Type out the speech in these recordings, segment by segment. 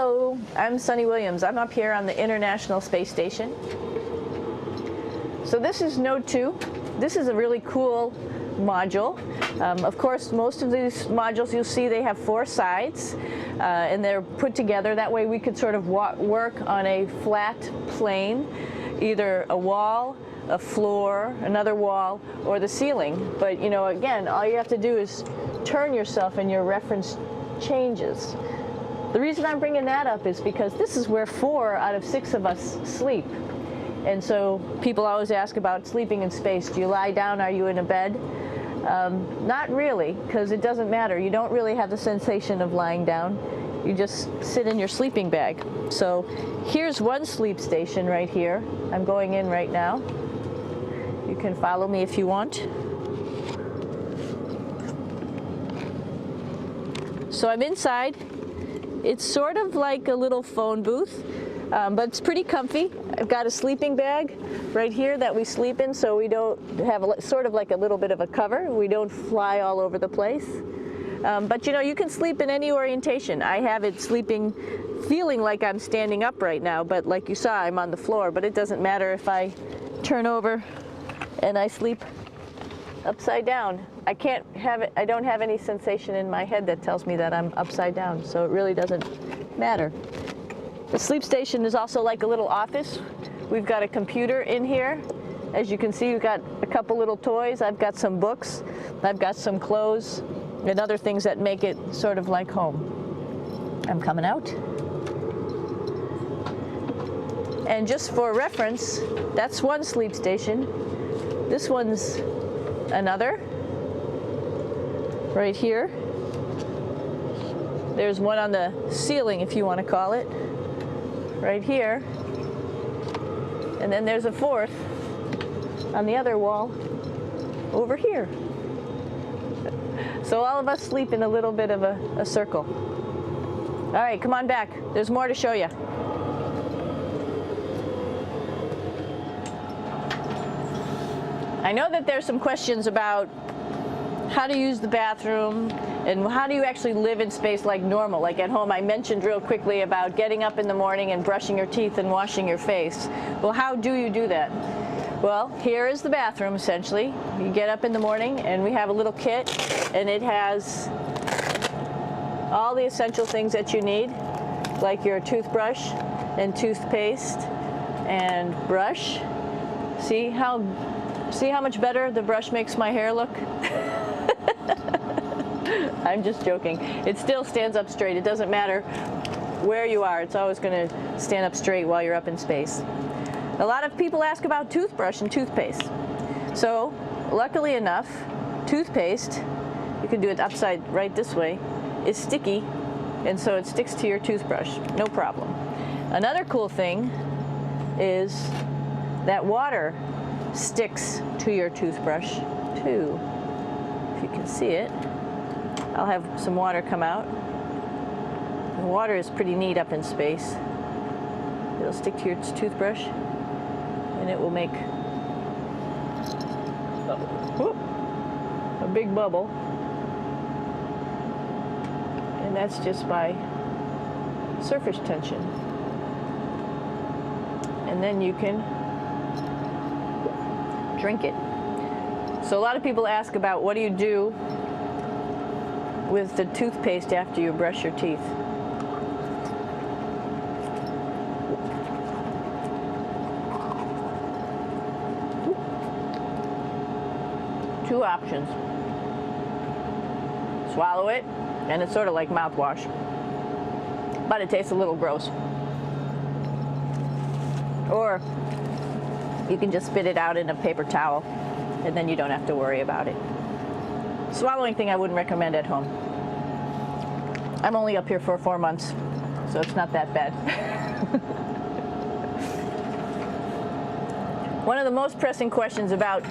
Hello, I'm Sunny Williams. I'm up here on the International Space Station. So this is Node 2. This is a really cool module. Of course, most of these modules you'll see they have 4 sides and they're put together. That way we could sort of work on a flat plane, either a wall, a floor, another wall, or the ceiling. But you know, again, all you have to do is turn yourself and your reference changes. The reason I'm bringing that up is because this is where 4 out of 6 of us sleep. And so people always ask about sleeping in space. Do you lie down? Are you in a bed? Not really, because it doesn't matter. You don't really have the sensation of lying down. You just sit in your sleeping bag. So here's one sleep station right here. I'm going in right now. You can follow me if you want. So I'm inside. It's sort of like a little phone booth, but it's pretty comfy. I've got a sleeping bag right here that we sleep in, so we don't have sort of like a little bit of a cover. We don't fly all over the place. But you know, you can sleep in any orientation. I have it sleeping, feeling like I'm standing up right now, but like you saw, I'm on the floor. But it doesn't matter if I turn over and I sleep upside down. I can't have it, I don't have any sensation in my head that tells me that I'm upside down, so it really doesn't matter. The sleep station is also like a little office. We've got a computer in here. As you can see, we've got a couple little toys. I've got some books. I've got some clothes and other things that make it sort of like home. I'm coming out. And just for reference, that's one sleep station. This one's another. Right here. There's one on the ceiling, if you want to call it. Right here. And then there's a 4th on the other wall over here. So all of us sleep in a little bit of a circle. All right, come on back. There's more to show you. I know that there's some questions about how to use the bathroom and how do you actually live in space like normal, like at home. I mentioned real quickly about getting up in the morning and brushing your teeth and washing your face. Well, how do you do that? Well, here is the bathroom essentially. You get up in the morning and we have a little kit and it has all the essential things that you need, like your toothbrush and toothpaste and brush. See how much better the brush makes my hair look? I'm just joking. It still stands up straight. It doesn't matter where you are. It's always going to stand up straight while you're up in space. A lot of people ask about toothbrush and toothpaste. So, luckily enough, toothpaste, you can do it upside right this way, is sticky, and so it sticks to your toothbrush. No problem. Another cool thing is that water sticks to your toothbrush too. If you can see it, I'll have some water come out. The water is pretty neat up in space. It'll stick to your toothbrush and it will make a big bubble. And that's just by surface tension. And then you can drink it. So a lot of people ask about what do you do with the toothpaste after you brush your teeth. Two options. Swallow it, and it's sort of like mouthwash, but it tastes a little gross. Or you can just spit it out in a paper towel, and then you don't have to worry about it. Swallowing thing I wouldn't recommend at home. I'm only up here for 4 months, so it's not that bad. One of the most pressing questions about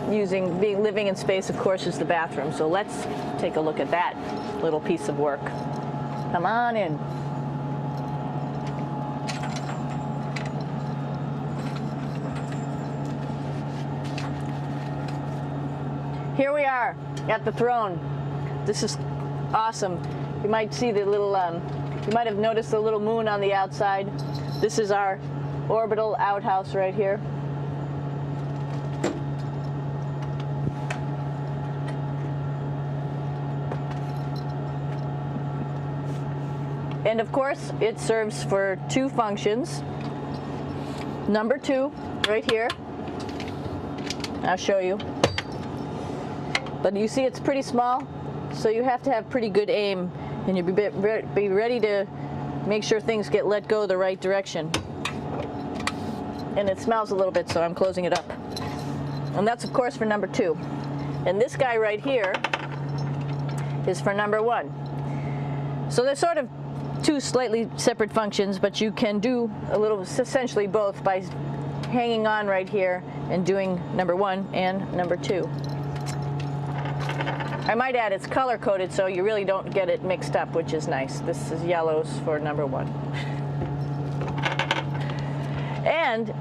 living in space, of course, is the bathroom. So let's take a look at that little piece of work. Come on in. Here we are at the throne. This is awesome. You might see the little You might have noticed the little moon on the outside. This is our orbital outhouse right here. And of course, it serves for two functions. Number 2, right here. I'll show you. But you see it's pretty small, so you have to have pretty good aim, and you'll be ready to make sure things get let go the right direction. And it smells a little bit, so I'm closing it up. And that's of course for number 2. And this guy right here is for number 1. So they're sort of two slightly separate functions, but you can do a little, essentially both, by hanging on right here and doing number 1 and number 2. I might add it's color coded, so you really don't get it mixed up, which is nice. This is yellows for number 1. And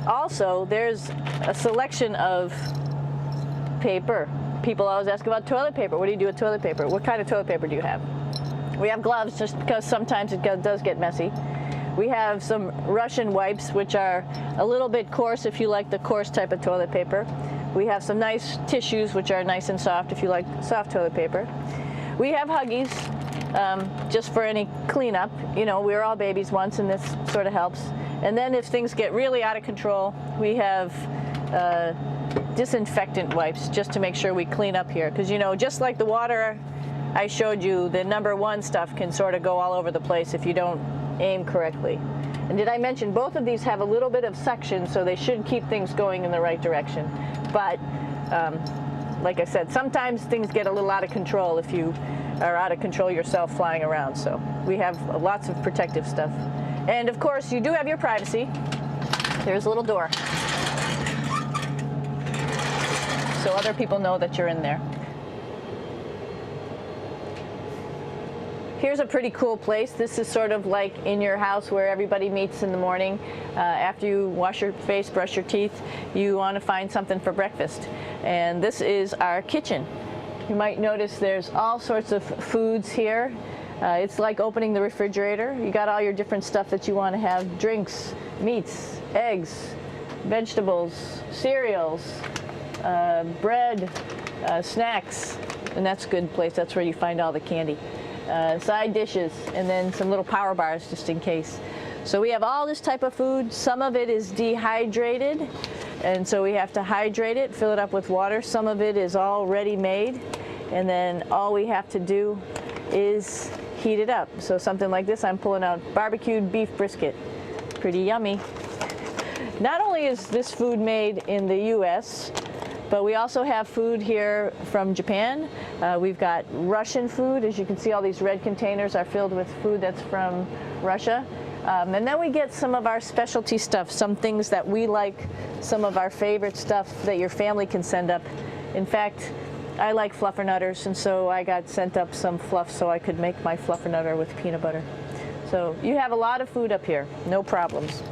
also there's a selection of paper. People always ask about toilet paper. What do you do with toilet paper? What kind of toilet paper do you have? We have gloves, just because sometimes it does get messy. We have some Russian wipes, which are a little bit coarse if you like the coarse type of toilet paper. We have some nice tissues, which are nice and soft if you like soft toilet paper. We have Huggies, just for any cleanup. You know, we were all babies once, and this sort of helps. And then if things get really out of control, we have disinfectant wipes, just to make sure we clean up here. Because, you know, just like the water I showed you, the number 1 stuff can sort of go all over the place if you don't aim correctly. And did I mention both of these have a little bit of suction, so they should keep things going in the right direction. But like I said, sometimes things get a little out of control if you are out of control yourself flying around. So we have lots of protective stuff. And of course, you do have your privacy. There's a little door, so other people know that you're in there. Here's a pretty cool place. This is sort of like in your house where everybody meets in the morning. After you wash your face, brush your teeth, you want to find something for breakfast. And this is our kitchen. You might notice there's all sorts of foods here. It's like opening the refrigerator. You got all your different stuff that you want to have: drinks, meats, eggs, vegetables, cereals, bread, snacks. And that's a good place. That's where you find all the candy. Side dishes, and then some little power bars just in case. So we have all this type of food. Some of it is dehydrated, and so we have to hydrate it, fill it up with water. Some of it is already made, and then all we have to do is heat it up. So something like this, I'm pulling out barbecued beef brisket. Pretty yummy. Not only is this food made in the US, but we also have food here from Japan. We've got Russian food. As you can see, all these red containers are filled with food that's from Russia. And then we get some of our specialty stuff, some things that we like, some of our favorite stuff that your family can send up. In fact, I like fluffernutters, and so I got sent up some fluff so I could make my fluffernutter with peanut butter. So you have a lot of food up here, no problems.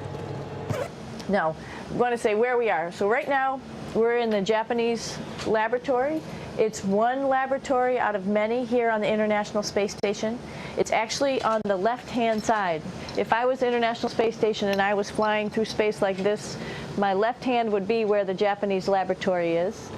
Now, I'm going to say where we are. So right now, we're in the Japanese laboratory. It's one laboratory out of many here on the International Space Station. It's actually on the left-hand side. If I was International Space Station and I was flying through space like this, my left hand would be where the Japanese laboratory is.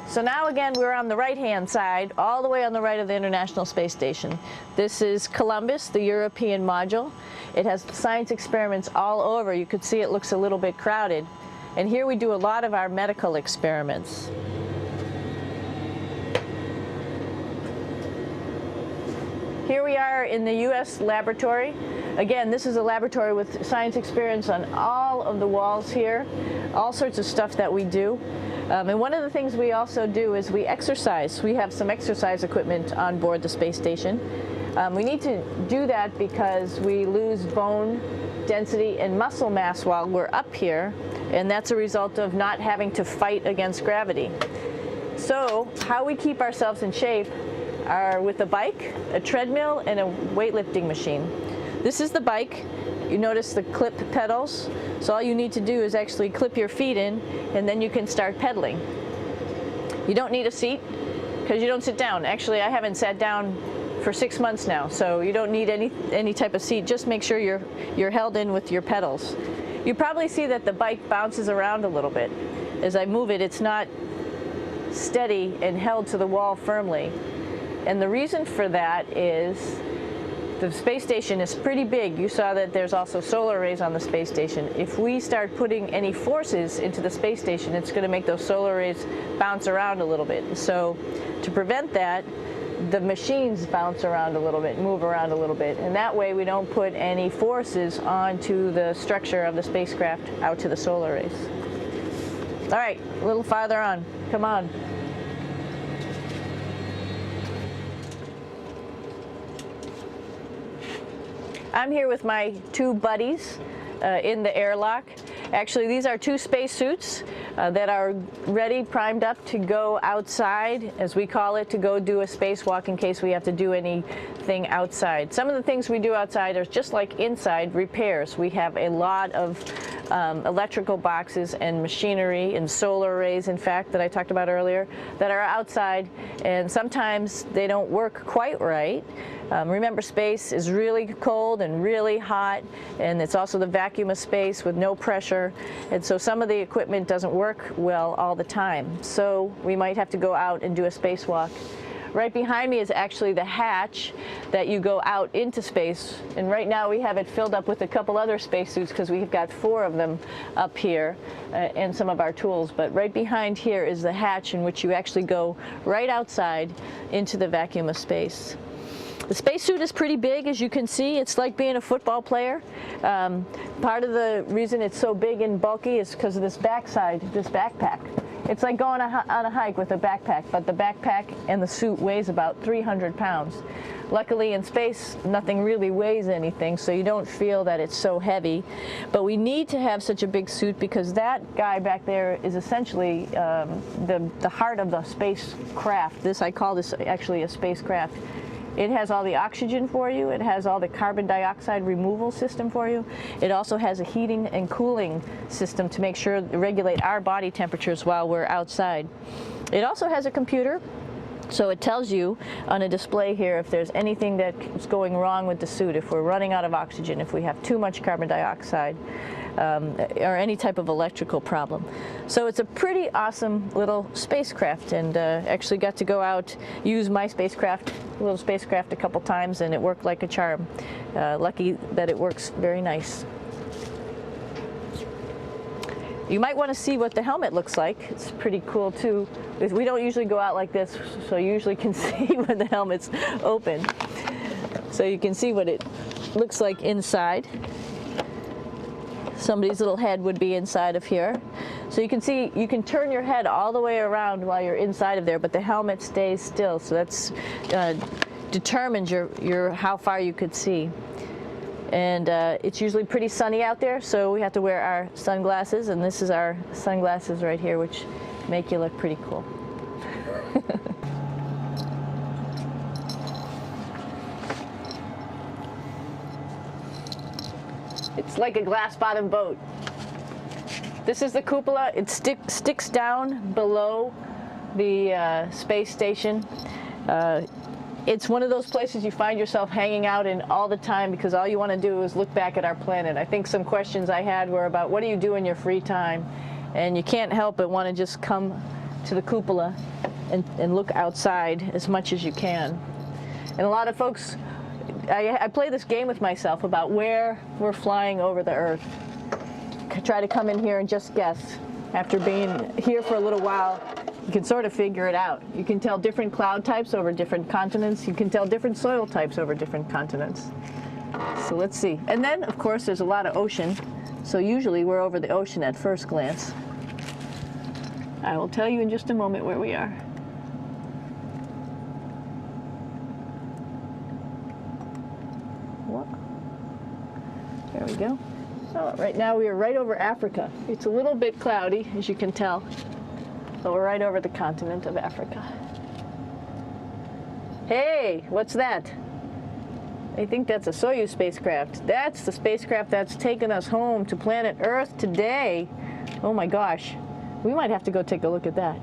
So now again, we're on the right-hand side, all the way on the right of the International Space Station. This is Columbus, the European module. It has science experiments all over. You could see it looks a little bit crowded. And here we do a lot of our medical experiments. Here we are in the US laboratory. Again, this is a laboratory with science experiments on all of the walls here, all sorts of stuff that we do. And one of the things we also do is we exercise. We have some exercise equipment on board the space station. We need to do that because we lose bone density and muscle mass while we're up here, and that's a result of not having to fight against gravity. So how we keep ourselves in shape are with a bike, a treadmill, and a weightlifting machine. This is the bike. You notice the clip pedals? So all you need to do is actually clip your feet in, and then you can start pedaling. You don't need a seat because you don't sit down. Actually, I haven't sat down for 6 months now, so you don't need any type of seat. Just make sure you're held in with your pedals. You probably see that the bike bounces around a little bit. As I move it, it's not steady and held to the wall firmly. And the reason for that is the space station is pretty big. You saw that there's also solar arrays on the space station. If we start putting any forces into the space station, it's going to make those solar arrays bounce around a little bit. So to prevent that, the machines bounce around a little bit, move around a little bit, and that way we don't put any forces onto the structure of the spacecraft out to the solar arrays. All right, a little farther on. Come on. I'm here with my two buddies in the airlock. Actually, these are two spacesuits that are ready, primed up to go outside, as we call it, to go do a spacewalk in case we have to do anything outside. Some of the things we do outside are just like inside, repairs. We have a lot of electrical boxes and machinery and solar arrays, in fact, that I talked about earlier, that are outside, and sometimes they don't work quite right. Remember, space is really cold and really hot, and it's also the vacuum of space with no pressure, and so some of the equipment doesn't work well all the time. So we might have to go out and do a spacewalk. Right behind me is actually the hatch that you go out into space, and right now we have it filled up with a couple other spacesuits because we've got 4 of them up here and some of our tools. But right behind here is the hatch in which you actually go right outside into the vacuum of space. The spacesuit is pretty big, as you can see. It's like being a football player. Part of the reason it's so big and bulky is because of this backside, this backpack. It's like going on a hike with a backpack, but the backpack and the suit weighs about 300 pounds. Luckily in space, nothing really weighs anything, so you don't feel that it's so heavy. But we need to have such a big suit because that guy back there is essentially the heart of the spacecraft. I call this actually a spacecraft. It has all the oxygen for you. It has all the carbon dioxide removal system for you. It also has a heating and cooling system to make sure to regulate our body temperatures while we're outside. It also has a computer, so it tells you on a display here if there's anything that's going wrong with the suit, if we're running out of oxygen, if we have too much carbon dioxide, or any type of electrical problem. So it's a pretty awesome little spacecraft, and actually got to go out, use my little spacecraft a couple times, and it worked like a charm. Lucky that it works very nice. You might want to see what the helmet looks like. It's pretty cool too. We don't usually go out like this, so you usually can see when the helmet's open. So you can see what it looks like inside. Somebody's little head would be inside of here. So you can see, you can turn your head all the way around while you're inside of there, but the helmet stays still. So that's determines how far you could see. And it's usually pretty sunny out there, so we have to wear our sunglasses, and this is our sunglasses right here, which make you look pretty cool. It's like a glass-bottom boat. This is the cupola. It sticks down below the space station. It's one of those places you find yourself hanging out in all the time because all you want to do is look back at our planet. I think some questions I had were about what do you do in your free time? And you can't help but want to just come to the cupola and look outside as much as you can. And a lot of folks, I play this game with myself about where we're flying over the Earth. I try to come in here and just guess. After being here for a little while, you can sort of figure it out. You can tell different cloud types over different continents. You can tell different soil types over different continents. So let's see. And then, of course, there's a lot of ocean. So usually we're over the ocean at first glance. I will tell you in just a moment where we are. There we go. Oh, right now we are right over Africa. It's a little bit cloudy, as you can tell, but we're right over the continent of Africa. Hey, what's that? I think that's a Soyuz spacecraft. That's the spacecraft that's taken us home to planet Earth today. Oh my gosh. We might have to go take a look at that.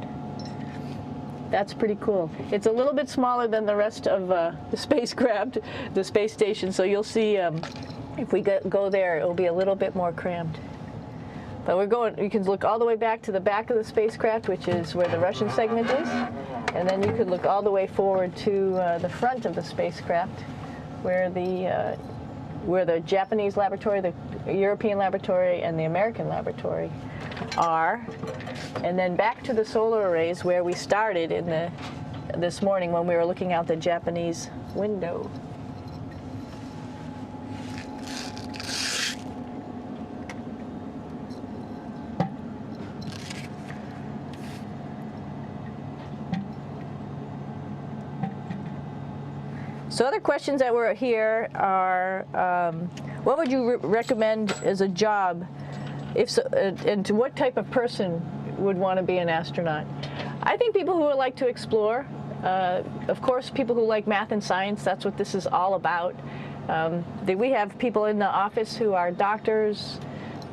That's pretty cool. It's a little bit smaller than the rest of the spacecraft, the space station, so you'll see if we go there, it'll be a little bit more crammed. But we're going, you can look all the way back to the back of the spacecraft, which is where the Russian segment is, and then you could look all the way forward to the front of the spacecraft, where the Japanese laboratory, the European laboratory, and the American laboratory are, and then back to the solar arrays where we started in this morning when we were looking out the Japanese window. So other questions that were here are, what would you recommend as a job, if so, and to what type of person would want to be an astronaut? I think people who would like to explore, of course people who like math and science, that's what this is all about. We have people in the office who are doctors,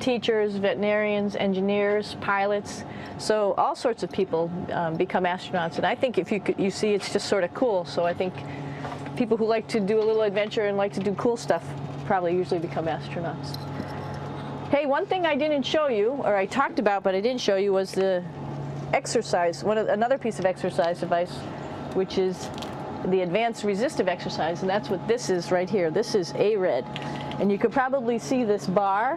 teachers, veterinarians, engineers, pilots, so all sorts of people become astronauts, and I think if you see it's just sort of cool, so I think people who like to do a little adventure and like to do cool stuff probably usually become astronauts. Hey, one thing I didn't show you, or I talked about but I didn't show you, was the exercise, another piece of exercise device, which is the advanced resistive exercise, and that's what this is right here. This is HOЭT, and you could probably see this bar.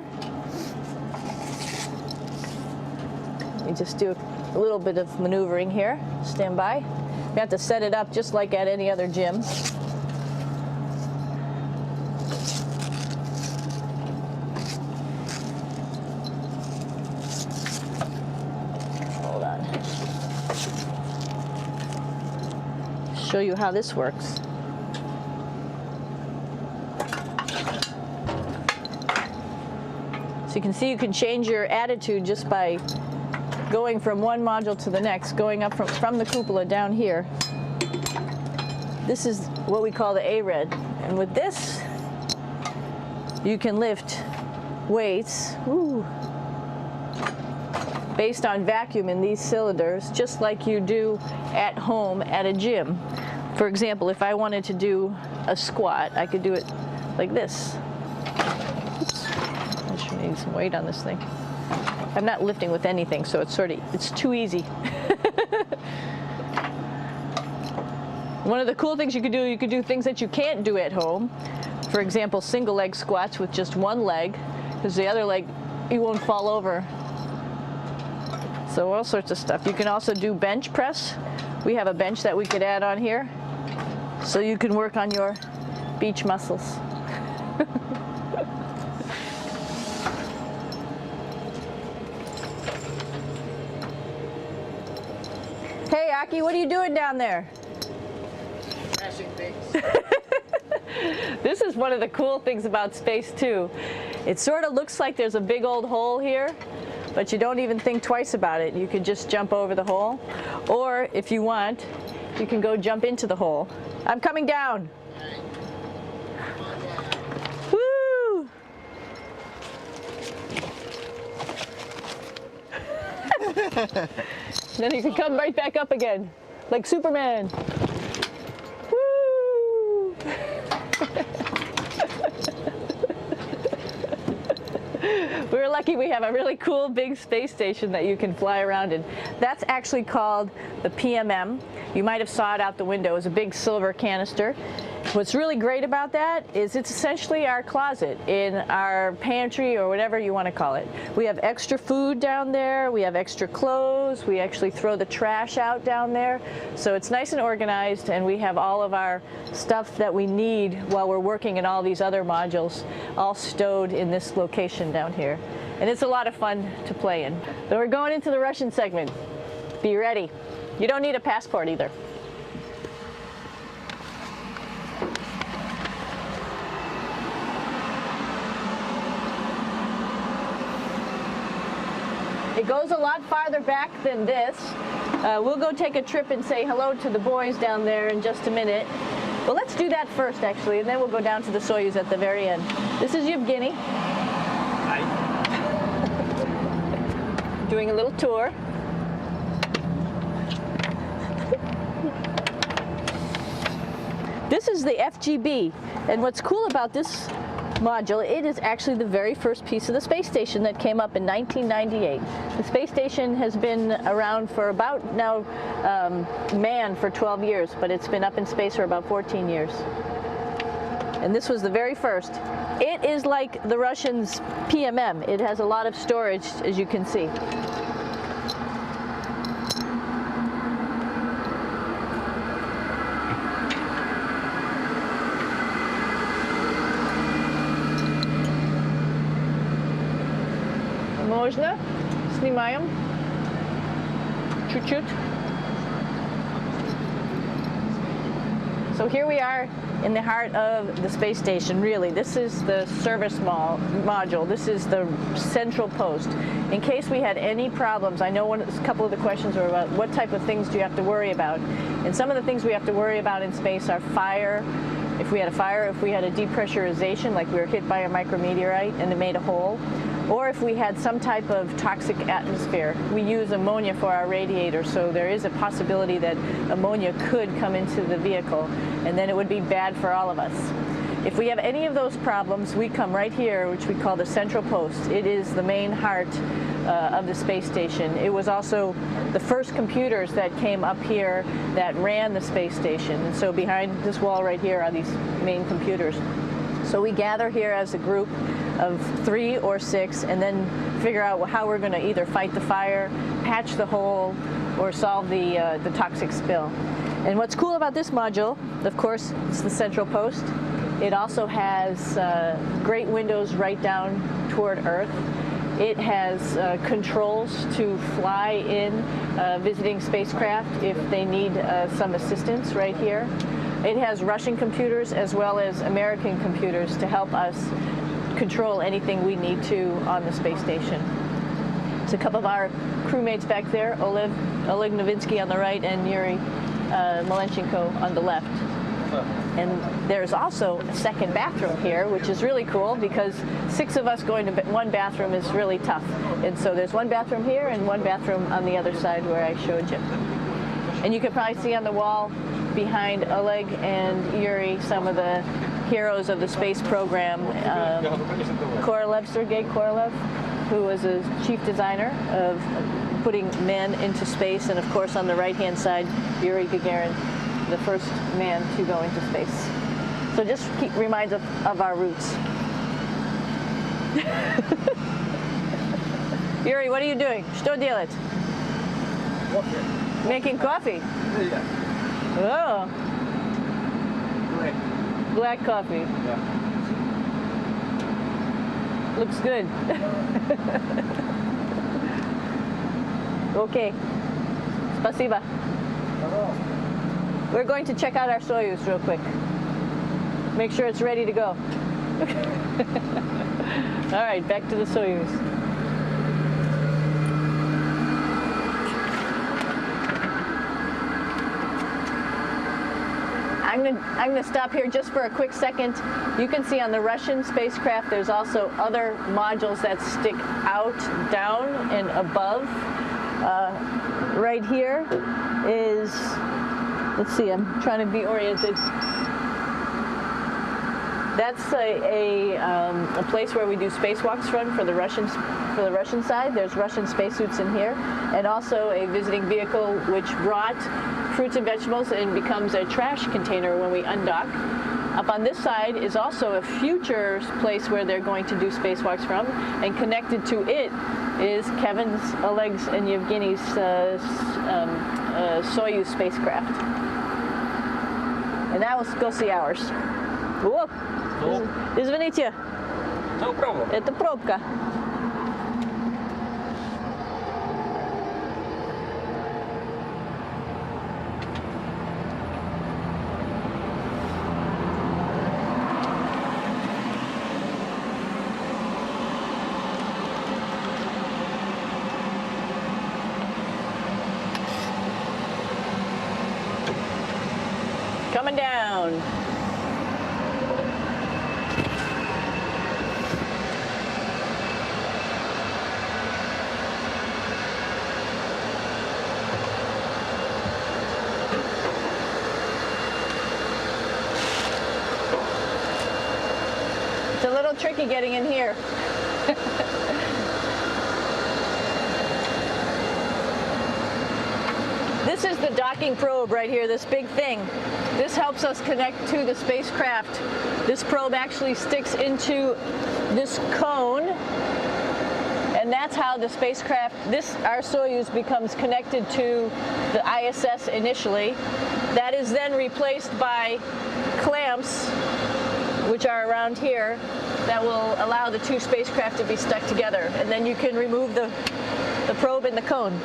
Let me just do a little bit of maneuvering here. Stand by. You have to set it up just like at any other gym. Show you how this works. So you can see you can change your attitude just by going from one module to the next, going up from the cupola down here. This is what we call the HOЭT, and with this you can lift weights based on vacuum in these cylinders, just like you do at home at a gym. For example, if I wanted to do a squat, I could do it like this. Oops. I should need some weight on this thing. I'm not lifting with anything, so it's too easy. One of the cool things you could do things that you can't do at home. For example, single leg squats with just one leg, because the other leg, you won't fall over. So all sorts of stuff. You can also do bench press. We have a bench that we could add on here, so you can work on your beach muscles. Hey Aki, what are you doing down there? Crashing things. This is one of the cool things about space too. It sort of looks like there's a big old hole here, but you don't even think twice about it. You could just jump over the hole, or if you want, you can go jump into the hole. I'm coming down. Woo! Then you can come right back up again, like Superman. Woo! We're lucky we have a really cool big space station that you can fly around in. That's actually called the PMM. You might have saw it out the window. It's a big silver canister. What's really great about that is it's essentially our closet in our pantry, or whatever you want to call it. We have extra food down there, we have extra clothes, we actually throw the trash out down there. So it's nice and organized, and we have all of our stuff that we need while we're working in all these other modules all stowed in this location down here. And it's a lot of fun to play in. So we're going into the Russian segment. Be ready. You don't need a passport either. It goes a lot farther back than this. We'll go take a trip and say hello to the boys down there in just a minute. Well, let's do that first, actually, and then we'll go down to the Soyuz at the very end. This is Yevgeny. Hi. Doing a little tour. This is the FGB, and what's cool about this module, it is actually the very first piece of the space station that came up in 1998. The space station has been around for about now, manned for 12 years, but it's been up in space for about 14 years. And this was the very first. It is like the Russians' PMM. It has a lot of storage, as you can see. Можно? Снимаем. Чуть-чуть. So here we are in the heart of the space station, really. This is the service module. This is the central post. In case we had any problems, I know a couple of the questions were about what type of things do you have to worry about. And some of the things we have to worry about in space are fire. If we had a fire, if we had a depressurization, like we were hit by a micrometeorite and it made a hole, or if we had some type of toxic atmosphere. We use ammonia for our radiator, so there is a possibility that ammonia could come into the vehicle, and then it would be bad for all of us. If we have any of those problems, we come right here, which we call the central post. It is the main heart of the space station. It was also the first computers that came up here that ran the space station. And so behind this wall right here are these main computers. So we gather here as a group of 3 or 6 and then figure out how we're going to either fight the fire, patch the hole, or solve the toxic spill. And what's cool about this module, of course, it's the central post. It also has great windows right down toward Earth. It has controls to fly in visiting spacecraft if they need some assistance right here. It has Russian computers as well as American computers to help us control anything we need to on the space station. It's a couple of our crewmates back there, Oleg Novinsky on the right and Yuri Malenchenko on the left. And there's also a second bathroom here, which is really cool because 6 of us going to one bathroom is really tough. And so there's one bathroom here and one bathroom on the other side where I showed you. And you can probably see on the wall behind Oleg and Yuri some of the heroes of the space program. Sergei Korolev, who was a chief designer of putting men into space, and of course on the right-hand side, Yuri Gagarin, the first man to go into space. So just reminds us of our roots. Yuri, what are you doing? Что делать? Making coffee. Oh. Black coffee. Yeah. Looks good. Okay. Спасибо. We're going to check out our Soyuz real quick. Make sure it's ready to go. All right, back to the Soyuz. I'm going to stop here just for a quick second. You can see on the Russian spacecraft there's also other modules that stick out, down, and above. Right here is, let's see, I'm trying to be oriented. That's a place where we do spacewalks from for the Russian side. There's Russian spacesuits in here, and also a visiting vehicle which brought fruits and vegetables and becomes a trash container when we undock. Up on this side is also a future place where they're going to do spacewalks from, and connected to it is Kevin's, Oleg's, and Yevgeny's Soyuz spacecraft. And now let's go see ours. Whoa. Извините. No problem. Это пробка. Coming down. tricky getting in here. This is the docking probe right here, this big thing. This helps us connect to the spacecraft. This probe actually sticks into this cone, and that's how the spacecraft, our Soyuz, becomes connected to the ISS initially. That is then replaced by clamps, which are around here, that will allow the two spacecraft to be stuck together. And then you can remove the probe in the cone.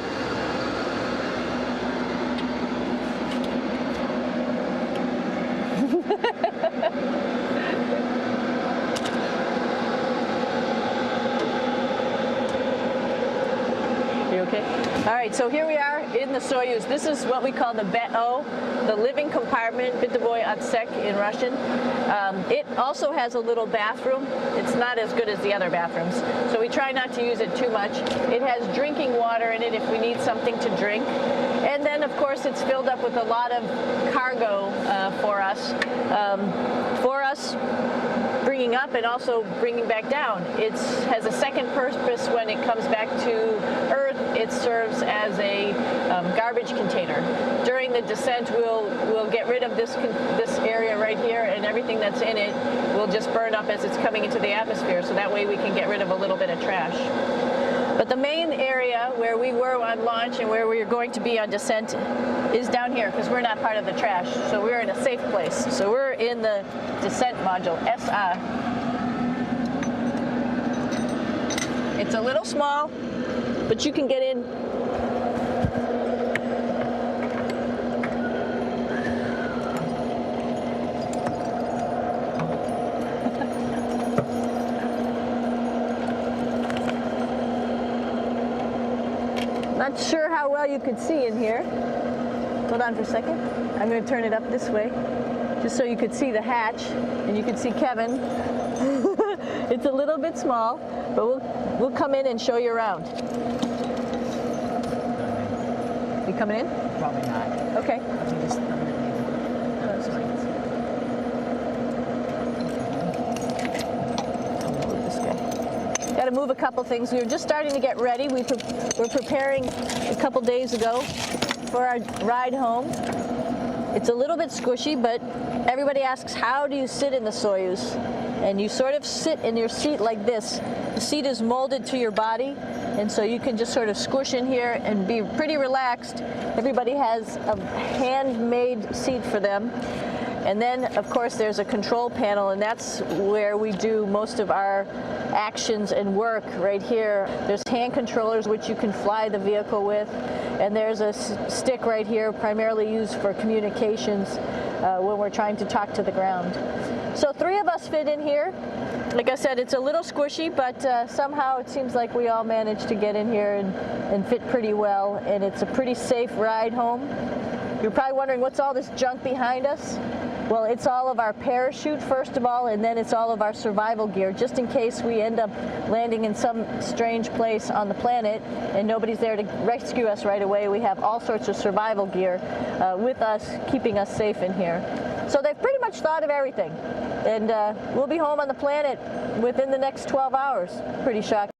You okay? All right, so here we are in the Soyuz. This is what we call the BEO, the living compartment, bytovoy odsek in Russian. It also has a little bathroom. It's not as good as the other bathrooms, so we try not to use it too much. It has drinking water in it if we need something to drink. And then, of course, it's filled up with a lot of cargo for us. Bringing up and also bringing back down. It has a second purpose when it comes back to Earth. It serves as a garbage container. During the descent, we'll get rid of this area right here, and everything that's in it will just burn up as it's coming into the atmosphere, so that way we can get rid of a little bit of trash. But the main area where we were on launch and where we're going to be on descent is down here, because we're not part of the trash. So we're in a safe place. So we're in the descent module, SA. It's a little small, but you can get in. Not sure how well you could see in here. Hold on for a second. I'm going to turn it up this way, just so you could see the hatch and you could see Kevin. It's a little bit small, but we'll come in and show you around. You coming in? Probably not. Okay. Got to move a couple things. We were just starting to get ready. We're preparing a couple days ago for our ride home. It's a little bit squishy, but everybody asks, how do you sit in the Soyuz? And you sort of sit in your seat like this. The seat is molded to your body, and so you can just sort of squish in here and be pretty relaxed. Everybody has a handmade seat for them. And then, of course, there's a control panel, and that's where we do most of our actions and work right here. There's hand controllers which you can fly the vehicle with, and there's a stick right here primarily used for communications when we're trying to talk to the ground. So 3 of us fit in here. Like I said, it's a little squishy, but somehow it seems like we all managed to get in here and fit pretty well, and it's a pretty safe ride home. You're probably wondering, what's all this junk behind us? Well, it's all of our parachute, first of all, and then it's all of our survival gear, just in case we end up landing in some strange place on the planet and nobody's there to rescue us right away. We have all sorts of survival gear with us, keeping us safe in here. So they've pretty much thought of everything, and we'll be home on the planet within the next 12 hours. Pretty shocking.